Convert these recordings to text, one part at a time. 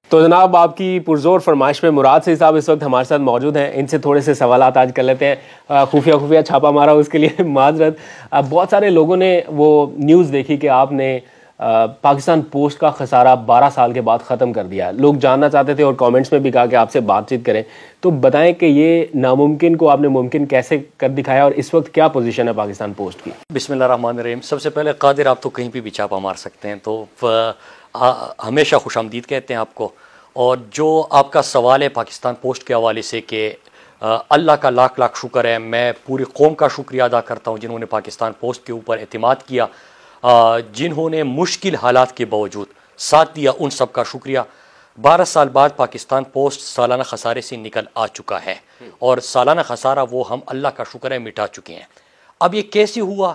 تو جناب آپ کی پرزور فرمائش پہ مراد سے صاحب اس وقت ہمارے ساتھ موجود ہیں. ان سے تھوڑے سے سوالات آج کر لیتے ہیں. خفیہ چھاپا مارا اس کے لیے معذرت. بہت سارے لوگوں نے وہ نیوز دیکھی کہ آپ نے پاکستان پوسٹ کا خسارہ 12 سال کے بعد ختم کر دیا. لوگ جاننا چاہتے تھے اور کامنٹس میں بھی کہا کہ آپ سے بات چیت کریں. تو بتائیں کہ یہ ناممکن کو آپ نے ممکن کیسے کر دکھایا اور اس وقت کیا پوزیشن ہے پاکستان پوسٹ کی؟ بسم اللہ الرحمن الرحیم. سب سے پہلے قادر آپ تو کہیں بھی چھاپا مار سکتے ہیں، تو ہمیشہ خوش آمدید کہتے ہیں آپ کو. اور جو آپ کا سوال ہے پاکستان پوسٹ کے حوالے سے کہ اللہ کا لاکھ لاکھ شکر ہے، میں پوری قوم کا شکریہ ادا کرتا ہوں جنہوں نے پاکستان پوسٹ کے اوپر اعتماد کیا، جنہوں نے مشکل حالات کے باوجود ساتھ دیا، ان سب کا شکریہ. 12 سال بعد پاکستان پوسٹ سالانہ خسارے سے نکل آ چکا ہے، اور سالانہ خسارہ وہ ہم اللہ کا شکر ہے مٹا چکے ہیں. اب یہ کیسے ہوا،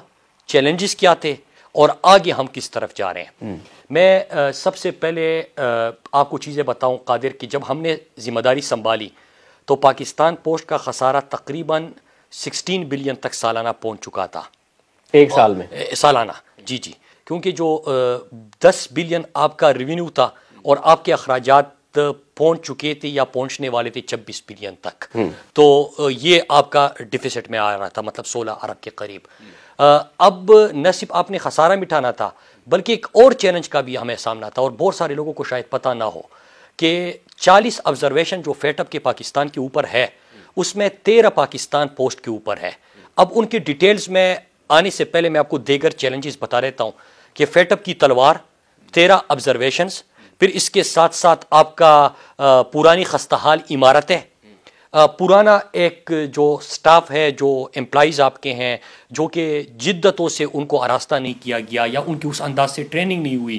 چیلنجز کیا تھے، اور آگے ہم کس طرف جا رہے ہیں. میں سب سے پہلے آپ کو چیزیں بتاؤں قادر کہ جب ہم نے ذمہ داری سنبھالی تو پاکستان پوسٹ کا خسارہ تقریباً 16 بلین تک سالانہ پہنچ چکا تھا. ایک سال میں سالانہ؟ جی جی، کیونکہ جو 10 بلین آپ کا ریونیو تھا اور آپ کے اخراجات پہنچ چکے تھے یا پہنچنے والے تھے 26 بلین تک، تو یہ آپ کا ڈیفیسٹ میں آ رہا تھا، مطلب 16 ارب کے قریب. اب نہ صرف آپ نے خسارہ مٹانا تھا بلکہ ایک اور چیلنج کا بھی ہمیں سامنا تھا، اور بہت سارے لوگوں کو شاید پتہ نہ ہو کہ 40 آبزرویشن جو فیٹ اپ کے پاکستان کے اوپر ہے اس میں 13 پاکستان پوسٹ کے اوپر ہے. اب ان کی ڈیٹیلز میں آنے سے پہلے میں آپ کو دیگر چیلنجز بتا دیتا ہوں کہ فیٹ اپ کی تلوار 13 آبزرویشنز، پھر اس کے ساتھ ساتھ آپ کا پرانی خستحال عمارتیں، پرانا ایک جو سٹاف ہے، جو امپلائیز آپ کے ہیں جو کہ جدتوں سے ان کو آراستہ نہیں کیا گیا یا ان کی اس انداز سے ٹریننگ نہیں ہوئی.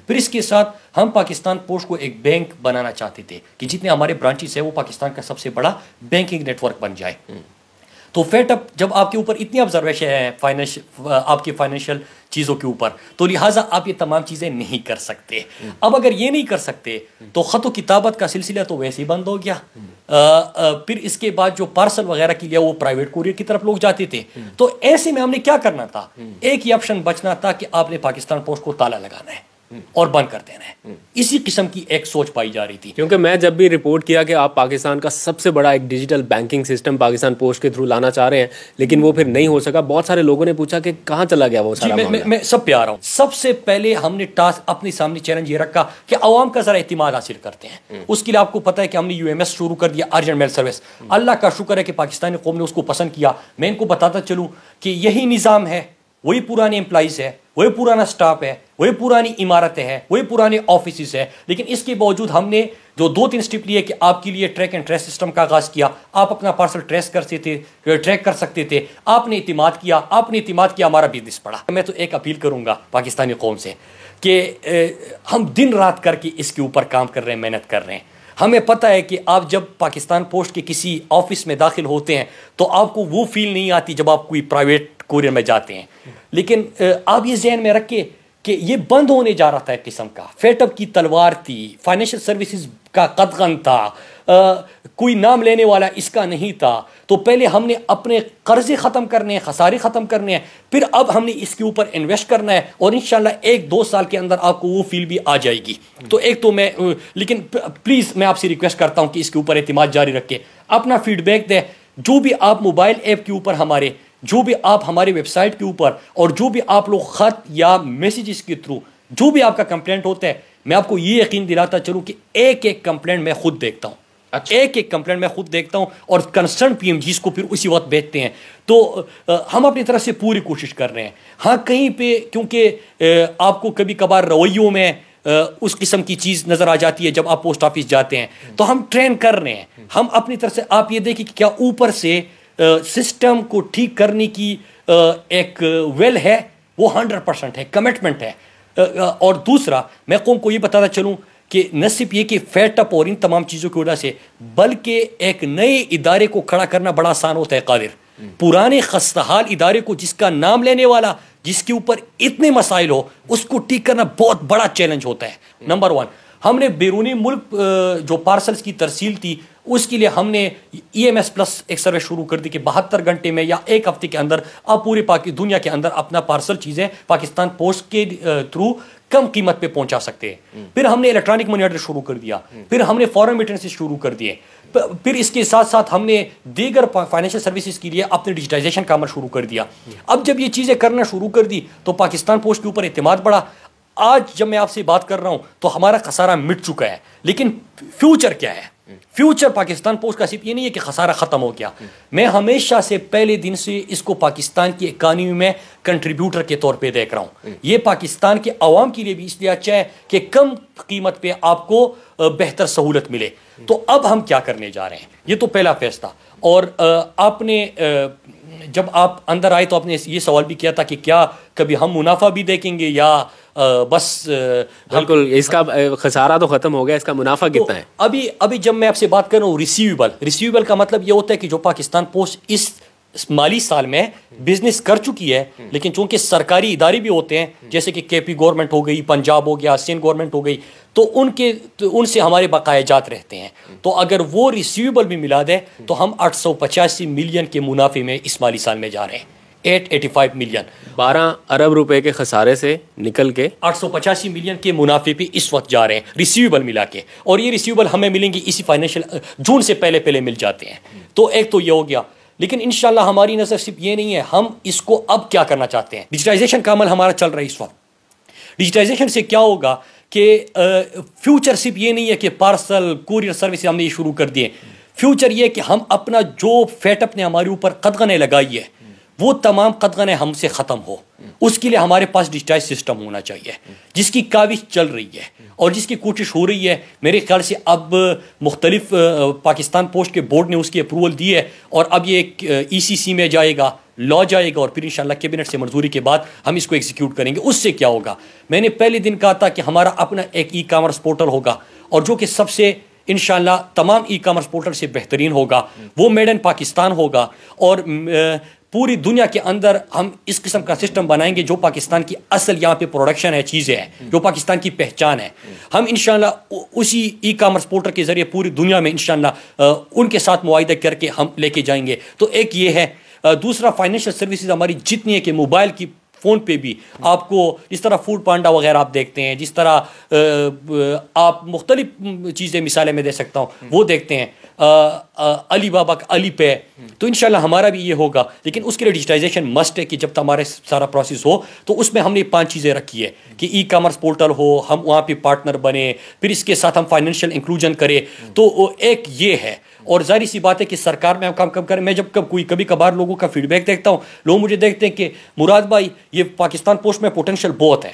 پھر اس کے ساتھ ہم پاکستان پوسٹ کو ایک بینک بنانا چاہتے تھے کہ جتنے ہمارے برانچز ہیں وہ پاکستان کا سب سے بڑا بینکنگ نیٹ ورک بن جائے. تو فیٹ اپ جب آپ کے اوپر اتنی آبزرویشن ہے آپ کی فائنینشیل چیزوں کے اوپر، تو لہٰذا آپ یہ تمام چیزیں نہیں کر سکتے. اب اگر یہ نہیں کر سکتے تو خط و کتابت کا سلسلہ تو ویسے ہی بند ہو گیا. پھر اس کے بعد جو پارسل وغیرہ کے لیے وہ پرائیویٹ کوریئر کی طرف لوگ جاتے تھے. تو ایسے میں ہم نے کیا کرنا تھا، ایک ہی آپشن بچنا تھا کہ آپ نے پاکستان پوسٹ کو تالا لگانا ہے اور بند کر دینا ہے. اسی قسم کی ایک سوچ پائی جا رہی تھی. کیونکہ میں جب بھی رپورٹ کیا کہ آپ پاکستان کا سب سے بڑا ایک digital banking system Pakistan post کے تھرو لانا چاہ رہے ہیں لیکن وہ پھر نہیں ہو سکا، بہت سارے لوگوں نے پوچھا کہ کہاں چلا گیا وہ سارا معاملہ. میں سب پہ آ رہا ہوں. سب سے پہلے ہم نے ٹاسک اپنے سامنے چیلنج یہ رکھا کہ عوام کا ذرا اعتماد حاصل کرتے ہیں. اس کے لیے آپ کو پتہ ہے کہ ہم نے UMS شروع کر دیا، ارجنٹ میل سروس. اللہ کا شکر ہے کہ پاکستانی قوم نے اس کو پسند کیا. میں ان کو بتاتا چلوں کہ یہی نظام ہے، وہی پرانے امپلائیز ہے، وہی پرانا سٹاف ہے، وہی پرانی عمارتیں ہیں، وہی پرانے آفیسز ہیں. لیکن اس کے باوجود ہم نے جو 2-3 سٹیپ لیے کہ آپ کے لیے ٹریک اینڈ ٹریس سسٹم کا آغاز کیا. آپ اپنا پارسل ٹریک کر سکتے تھے. آپ نے اعتماد کیا، ہمارا بزنس بڑھا. میں تو ایک اپیل کروں گا پاکستانی قوم سے کہ ہم دن رات کر کے اس کے اوپر کام کر رہے ہیں، محنت کر رہے ہیں. ہمیں پتہ ہے کہ آپ جب پاکستان پوسٹ کے کسی آفس میں داخل ہوتے ہیں تو آپ کو وہ فیل نہیں آتی جب آپ کوئی پرائیویٹ کوریئر میں جاتے ہیں. لیکن آپ یہ ذہن میں رکھیں کہ یہ بند ہونے جا رہا تھا ایک قسم کا. فیٹ اپ کی تلوار تھی، فائنینشیل سروسز کا قدغن تھا، کوئی نام لینے والا اس کا نہیں تھا. تو پہلے ہم نے اپنے قرضے ختم کرنے ہیں، خسارے ختم کرنے ہیں، پھر اب ہم نے اس کے اوپر انویسٹ کرنا ہے، اور انشاءاللہ 1-2 سال کے اندر آپ کو وہ فیل بھی آ جائے گی. تو ایک تو میں لیکن پلیز میں آپ سے ریکویسٹ کرتا ہوں کہ اس کے اوپر اعتماد جاری رکھیں، اپنا فیڈ بیک دیں. جو بھی آپ موبائل ایپ کے اوپر ہمارے، جو بھی آپ ہماری ویب سائٹ کے اوپر، اور جو بھی آپ لوگ خط یا میسیجز کے تھرو جو بھی آپ کا کمپلینٹ ہوتا ہے، میں آپ کو یہ یقین دلاتا چلوں کہ ایک کمپلینٹ میں خود دیکھتا ہوں. ایک کمپلینٹ میں خود دیکھتا ہوں اور کنسرن PMGs کو پھر اسی وقت بھیجتے ہیں. تو ہم اپنی طرف سے پوری کوشش کر رہے ہیں. ہاں کہیں پہ کیونکہ آپ کو کبھی کبھار رویوں میں اس قسم کی چیز نظر آ جاتی ہے جب آپ پوسٹ آفس جاتے ہیں، تو ہم ٹرین کر رہے ہیں. ہم اپنی طرف سے آپ یہ دیکھیں کہ کیا اوپر سے سسٹم کو ٹھیک کرنے کی ایک ویل ہے، وہ 100% ہے، کمٹمنٹ ہے. اور دوسرا میں قوم کو یہ بتاتا چلوں کہ نہ صرف یہ کہ فیٹ اپ اور ان تمام چیزوں کی وجہ سے، بلکہ ایک نئے ادارے کو کھڑا کرنا بڑا آسان ہوتا ہے قادر. پرانے خستحال ادارے کو جس کا نام لینے والا، جس کے اوپر اتنے مسائل ہو، اس کو ٹھیک کرنا بہت بڑا چیلنج ہوتا ہے. نمبر 1، ہم نے بیرونی ملک جو پارسلز کی ترسیل تھی اس کے لیے ہم نے EMS پلس ایک سروس شروع کر دی کہ 72 گھنٹے میں یا ایک ہفتے کے اندر آپ پوری دنیا کے اندر اپنا پارسل چیزیں پاکستان پوسٹ کے تھرو کم قیمت پہ پہنچا سکتے ہیں. پھر ہم نے الیکٹرانک منی آرڈر شروع کر دیا, پھر ہم نے فورن ریمیٹنسز شروع کر دیے, پھر اس کے ساتھ ساتھ ہم نے دیگر فائنینشیل سروسز کے لیے اپنے ڈیجیٹائزیشن کا عمل شروع کر دیا. اب جب یہ چیزیں کرنا شروع کر دی تو پاکستان پوسٹ کے اوپر اعتماد بڑھا. آج جب میں آپ سے بات کر رہا ہوں تو ہمارا خسارہ مٹ چکا ہے, لیکن فیوچر کیا ہے؟ فیوچر پاکستان پوسٹ کا صرف یہ نہیں ہے کہ خسارہ ختم ہو گیا. میں ہمیشہ سے پہلے دن سے اس کو پاکستان کی اکانومی میں کنٹریبیوٹر کے طور پہ دیکھ رہا ہوں. یہ پاکستان کے عوام کے لیے بھی اس لیے اچھا ہے کہ کم قیمت پہ آپ کو بہتر سہولت ملے. تو اب ہم کیا کرنے جا رہے ہیں, یہ تو پہلا فیصلہ. اور آپ نے جب آپ اندر آئے تو آپ نے یہ سوال بھی کیا تھا کہ کیا کبھی ہم منافع بھی دیکھیں گے یا بس. بالکل, اس کا خسارہ تو ختم ہو گیا, اس کا منافع کتنا ہے؟ ابھی جب میں آپ سے بات کر رہا ہوں ریسیویبل کا مطلب یہ ہوتا ہے کہ جو پاکستان پوسٹ اس مالی سال میں بزنس کر چکی ہے, لیکن چونکہ سرکاری ادارے بھی ہوتے ہیں جیسے کہ کے پی گورنمنٹ ہو گئی, پنجاب ہو گیا, سندھ گورنمنٹ ہو گئی, تو ان سے ہمارے بقایا جات رہتے ہیں. تو اگر وہ ریسیویبل بھی ملا دے تو ہم 885 ملین کے منافع میں اس مالی سال میں جا رہے ہیں. 885 ملین, 12 ارب روپے کے خسارے سے نکل کے 885 ملین کے منافع پہ اس وقت جا رہے ہیں ریسیویبل ملا کے. اور یہ ریسیویبل ہمیں ملیں گے اسی فائنینشیل جون سے پہلے مل جاتے ہیں. تو ایک تو یہ ہو گیا, لیکن انشاءاللہ ہماری نظر صرف یہ نہیں ہے, ہم اس کو اب کیا کرنا چاہتے ہیں. ڈیجیٹائزیشن کا عمل ہمارا چل رہا ہے اس وقت. ڈیجیٹائزیشن سے کیا ہوگا کہ فیوچر صرف یہ نہیں ہے کہ پارسل کوریئر سروس ہم نے یہ شروع کر دیے. فیوچر یہ کہ ہم اپنا جو فیٹ اپ نے ہمارے اوپر قدغنیں لگائی ہے وہ تمام قدغنیں ہم سے ختم ہو. اس کے لیے ہمارے پاس ڈیجیٹائز سسٹم ہونا چاہیے, جس کی کاوش چل رہی ہے اور جس کی کوشش ہو رہی ہے. میرے خیال سے اب مختلف پاکستان پوسٹ کے بورڈ نے اس کی اپروول دی ہے اور اب یہ ECC میں جائے گا, لا جائے گا, اور پھر انشاءاللہ کیبنٹ سے منظوری کے بعد ہم اس کو ایگزیکیوٹ کریں گے. اس سے کیا ہوگا, میں نے پہلے دن کہا تھا کہ ہمارا اپنا ایک ای کامرس پورٹل ہوگا, اور جو کہ سب سے انشاءاللہ تمام ای کامرس پورٹل سے بہترین ہوگا. وہ میڈ ان پاکستان ہوگا, اور پوری دنیا کے اندر ہم اس قسم کا سسٹم بنائیں گے جو پاکستان کی اصل یہاں پہ پروڈکشن ہے, چیزیں ہیں جو پاکستان کی پہچان ہے. ہم انشاءاللہ اسی ای کامرس پورٹل کے ذریعے پوری دنیا میں انشاءاللہ ان کے ساتھ معاہدہ کر کے ہم لے کے جائیں گے. تو ایک یہ ہے. دوسرا, فائنینشیل سروسز ہماری جتنی ہے کہ موبائل کی فون پہ بھی آپ کو جس طرح فوڈ پانڈا وغیرہ آپ دیکھتے ہیں, جس طرح آپ مختلف چیزیں مثالیں میں دے سکتا ہوں وہ دیکھتے ہیں, علی بابا کا علی پے, تو انشاءاللہ ہمارا بھی یہ ہوگا. لیکن اس کے لیے ڈیجیٹائزیشن مسٹ ہے کہ جب تک ہمارے سارا پروسیس ہو تو اس میں ہم نے 5 چیزیں رکھی ہے کہ ای کامرس پورٹل ہو, ہم وہاں پہ پارٹنر بنے, پھر اس کے ساتھ ہم فائنینشیل انکلوژن کریں. تو ایک یہ ہے. اور ظاہری سی بات ہے کہ سرکار میں ہم کام کم کریں. میں جب کبھی کبھار لوگوں کا فیڈ بیک دیکھتا ہوں, لوگ مجھے دیکھتے ہیں کہ مراد بھائی یہ پاکستان پوسٹ میں پوٹینشیل بہت ہے.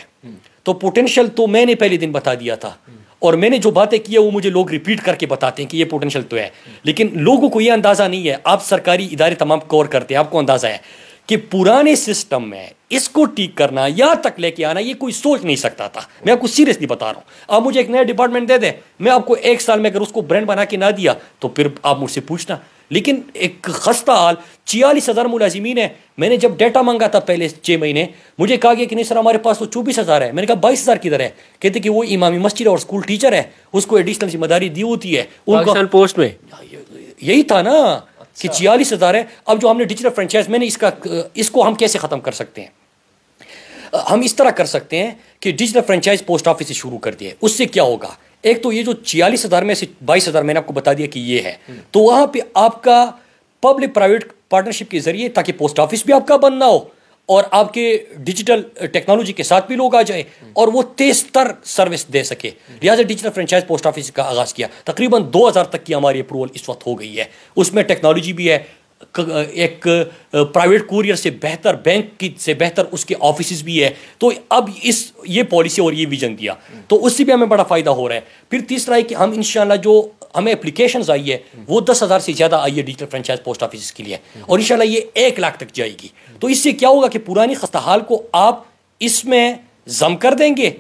تو پوٹینشیل تو میں نے پہلے دن بتا دیا تھا, اور میں نے جو باتیں کی ہے وہ مجھے لوگ ریپیٹ کر کے بتاتے ہیں کہ یہ پوٹینشیل تو ہے, لیکن لوگوں کو یہ اندازہ نہیں ہے. آپ سرکاری ادارے تمام کور کرتے ہیں, آپ کو اندازہ ہے کہ پرانے سسٹم میں اس کو ٹھیک کرنا, یہاں تک لے کے آنا, یہ کوئی سوچ نہیں سکتا تھا. میں آپ کو سیریسلی بتا رہا ہوں. آپ مجھے ایک نیا ڈپارٹمنٹ دے دیں, میں آپ کو 1 سال میں اگر اس کو برانڈ بنا کے نہ دیا تو پھر آپ مجھ سے پوچھنا. لیکن ایک خستہ حال 44,000 ملازمین ہیں. میں نے جب ڈیٹا مانگا تھا پہلے 6 مہینے, مجھے کہا گیا کہ نہیں سر ہمارے پاس تو 24,000 ہے. میں نے کہا 22,000 کدھر ہے؟ کہتے کہ وہ امامی مسجد اور اسکول ٹیچر ہے, اس کو ایڈیشنل ذمہ داری دی ہوتی ہے. پاکستان پوسٹ میں یہی تھا نا کہ 44,000 ہے. اب جو ہم نے ڈیجیٹل فرنچائز, میں نے اس کو ہم کیسے ختم کر سکتے ہیں؟ ہم اس طرح کر سکتے ہیں کہ ڈیجیٹل فرنچائز پوسٹ آفس سے شروع کر دیے. اس سے کیا ہوگا, ایک تو یہ جو 46,000 میں سے 22,000 میں نے آپ کو بتا دیا کہ یہ ہے, تو وہاں پہ آپ کا پبلک پرائیویٹ پارٹنرشپ کے ذریعے, تاکہ پوسٹ آفس بھی آپ کا بند نہ ہو اور آپ کے ڈیجیٹل ٹیکنالوجی کے ساتھ بھی لوگ آ جائیں اور وہ تیز تر سروس دے سکے. لہٰذا ڈیجیٹل فرنچائز پوسٹ آفس کا آغاز کیا. تقریباً 2,000 تک کی ہماری اپروول اس وقت ہو گئی ہے. اس میں ٹیکنالوجی بھی ہے, ایک پرائیویٹ کوریئر سے بہتر, بینک کی سے بہتر اس کے آفیسز بھی ہے. تو اب یہ پالیسی اور یہ ویژن دیا, تو اس سے بھی ہمیں بڑا فائدہ ہو رہا ہے. پھر تیسرا ہے کہ ہم انشاءاللہ جو ہمیں اپلیکیشنز آئی ہے وہ 10,000 سے زیادہ آئی ہے ڈیجیٹل فرنچائز پوسٹ آفیسز کے لیے, اور انشاءاللہ یہ 1 لاکھ تک جائے گی. تو اس سے کیا ہوگا کہ پرانی خستہ حال کو آپ اس میں ضم کر دیں گے,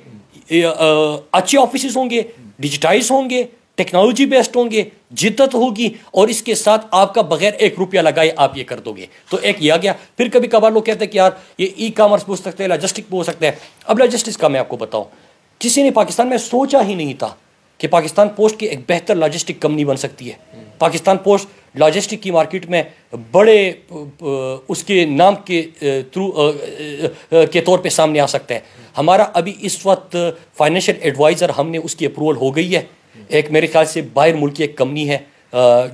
اچھے آفیسز ہوں گے, ڈیجیٹائز ہوں گے, ٹیکنالوجی بیسڈ ہوں گے, جدت ہوگی, اور اس کے ساتھ آپ کا بغیر 1 روپیہ لگائے آپ یہ کر دو گے. تو ایک یہ آ گیا. پھر کبھی کبھار لوگ کہتے ہیں کہ یار یہ ای کامرس بھی ہو سکتا ہے, لاجسٹک بھی ہو سکتا ہے. اب لاجسٹکس کا میں آپ کو بتاؤں, کسی نے پاکستان میں سوچا ہی نہیں تھا کہ پاکستان پوسٹ کی ایک بہتر لاجسٹک کمپنی بن سکتی ہے. پاکستان پوسٹ لاجسٹک کی مارکیٹ میں بڑے اس کے نام کے طور پہ سامنے آ سکتا ہے. ہمارا ابھی اس وقت فائنینشیل ایڈوائزر ہم نے اس کی اپروول ہو گئی ہے، ایک میرے خیال سے باہر ملکی ایک کمپنی ہے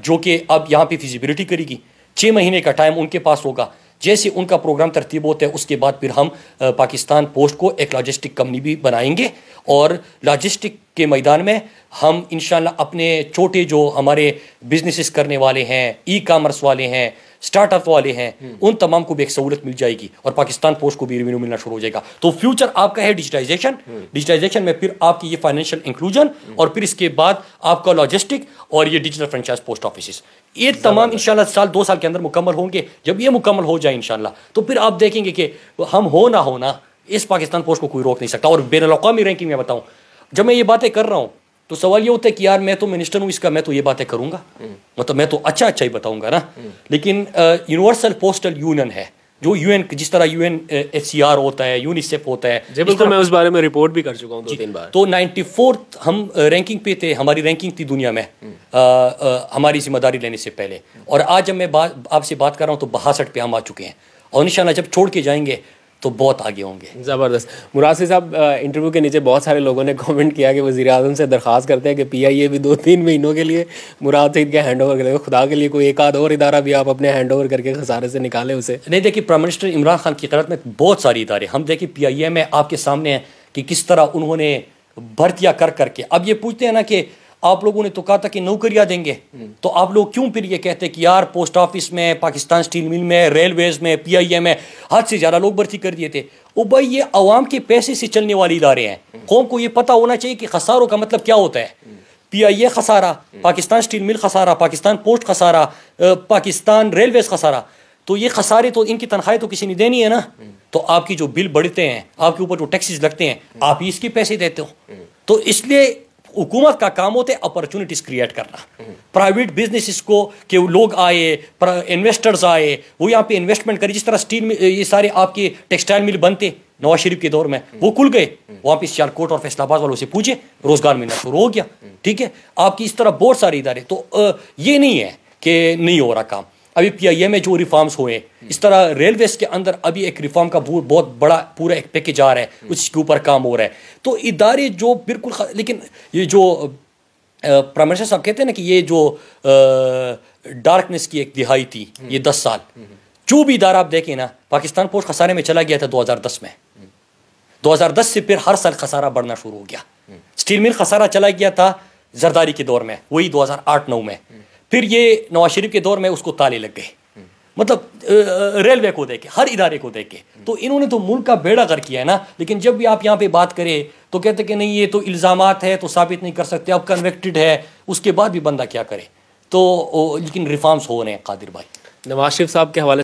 جو کہ اب یہاں پہ فیزیبلٹی کرے گی، 6 مہینے کا ٹائم ان کے پاس ہوگا، جیسے ان کا پروگرام ترتیب ہوتا ہے اس کے بعد پھر ہم پاکستان پوسٹ کو ایک لاجسٹک کمپنی بھی بنائیں گے، اور لاجسٹک کے میدان میں ہم انشاءاللہ اپنے چھوٹے جو ہمارے بزنسز کرنے والے ہیں، ای کامرس والے ہیں، سٹارٹ اپ والے ہیں، ان تمام کو بھی ایک سہولت مل جائے گی، اور پاکستان پوسٹ کو بھی ریونیو ملنا شروع ہو جائے گا۔ تو فیوچر آپ کا ہے ڈیجیٹائزیشن میں پھر آپ کی یہ فائنینشیل انکلوژن، اور پھر اس کے بعد آپ کا لاجسٹک اور یہ ڈیجیٹل فرنچائز پوسٹ آفیسز، یہ تمام انشاءاللہ 2 سال کے اندر مکمل ہوں گے۔ جب یہ مکمل ہو جائے انشاءاللہ تو پھر آپ دیکھیں گے کہ ہم ہو نہ ہونا اس پاکستان پوسٹ کو کوئی روک نہیں سکتا۔ اور بین الاقوامی رینکنگ میں بتاؤں، جب میں یہ باتیں کر رہا ہوں تو سوال یہ ہوتا ہے کہ یار میں تو منسٹر ہوں اس کا، میں تو یہ باتیں کروں گا، مطلب میں تو اچھا ہی بتاؤں گا نا، لیکن یونیورسل پوسٹل یونین ہے جو UN، جس طرح UNHCR ہوتا ہے، یونیسیف ہوتا ہے، جی بالکل، میں اس بارے میں رپورٹ بھی کر چکا ہوں 2-3 بار۔ تو 94 ہم رینکنگ پہ تھے، ہماری رینکنگ تھی دنیا میں ہماری ذمہ داری لینے سے پہلے، اور آج جب میں آپ سے بات کر رہا ہوں تو 62 پہ ہم آ چکے ہیں، اور انشاءاللہ جب چھوڑ کے جائیں گے تو بہت آگے ہوں گے۔ زبردست۔ مراد صاحب، انٹرویو کے نیچے بہت سارے لوگوں نے کامنٹ کیا کہ وزیر اعظم سے درخواست کرتے ہیں کہ PIA بھی 2-3 مہینوں کے لیے مراد سعید کے ہینڈ اوور کرے، خدا کے لیے کوئی ایک آدھ اور ادارہ بھی آپ اپنے ہینڈ اوور کر کے خسارے سے نکالیں اسے۔ نہیں، دیکھیے پرائم منسٹر عمران خان کی قیادت میں بہت ساری ادارے، ہم دیکھیں PIA میں آپ کے سامنے ہیں کہ کس طرح انہوں نے بھرتیاں کر کے، اب یہ پوچھتے ہیں نا کہ آپ لوگوں نے تو کہا تھا کہ نوکریاں دیں گے، تو آپ لوگ کیوں پھر یہ کہتے ہیں کہ یار پوسٹ آفس میں، پاکستان اسٹیل مل میں، ریلویز میں، PIA میں حد سے زیادہ لوگ بھرتی کر دیے تھے؟ او بھائی، یہ عوام کے پیسے سے چلنے والی ادارے ہیں، قوم کو یہ پتہ ہونا چاہیے کہ خساروں کا مطلب کیا ہوتا ہے۔ PIA خسارہ، پاکستان اسٹیل مل خسارہ، پاکستان پوسٹ خسارہ، پاکستان ریلویز خسارہ، تو یہ خسارے تو ان کی تنخواہیں تو کسی نے دینی ہے نا، تو آپ کی جو بل بڑھتے ہیں، آپ کے اوپر جو ٹیکسز لگتے ہیں، آپ ہی اس کے پیسے دیتے ہو، تو اس لیے حکومت کا کام ہوتا ہے اپرچونٹیز کریٹ کرنا، پرائیویٹ بزنسز کو، کہ لوگ آئے، انویسٹرز آئے، وہ یہاں پہ انویسٹمنٹ کرے، جس طرح اسٹیل میں یہ سارے آپ کے ٹیکسٹائل مل بنتے نواز شریف کے دور میں، وہ کھل گئے، وہاں پہ سیالکوٹ اور فیصل آباد والوں سے پوچھے، روزگار ملنا شروع ہو گیا، ٹھیک ہے۔ آپ کی اس طرح بہت سارے ادارے، تو یہ نہیں ہے کہ نہیں ہو رہا کام۔ ابھی PIA میں جو ریفارمز ہوئے، اس طرح ریلویز کے اندر ابھی ایک ریفارم کا بہت بڑا پورا ایک پیکج آ رہا ہے، اس کے اوپر کام ہو رہا ہے، تو ادارے جو بالکل لیکن یہ جو پرائم منسٹر صاحب کہتے ہیں نا کہ یہ جو ڈارکنیس کی ایک دہائی تھی، یہ 10 سال، جو بھی ادارہ آپ دیکھیں نا، پاکستان پوسٹ خسارے میں چلا گیا تھا 2010 میں، 2010 سے پھر ہر سال خسارہ بڑھنا شروع ہو گیا۔ اسٹیل مل خسارہ چلا گیا تھا زرداری کے دور میں، وہی 2008-9 میں، پھر یہ نواز شریف کے دور میں اس کو تالے لگ گئے، مطلب ریلوے کو دیکھ کے، ہر ادارے کو دیکھ کے، تو انہوں نے تو ملک کا بیڑا غرق کیا ہے نا۔ لیکن جب بھی آپ یہاں پہ بات کریں تو کہتے کہ نہیں، یہ تو الزامات ہے تو ثابت نہیں کر سکتے، اب کنوکٹڈ ہے، اس کے بعد بھی بندہ کیا کرے، تو لیکن ریفارمز ہو رہے ہیں قادر بھائی۔ نواز شریف صاحب کے حوالے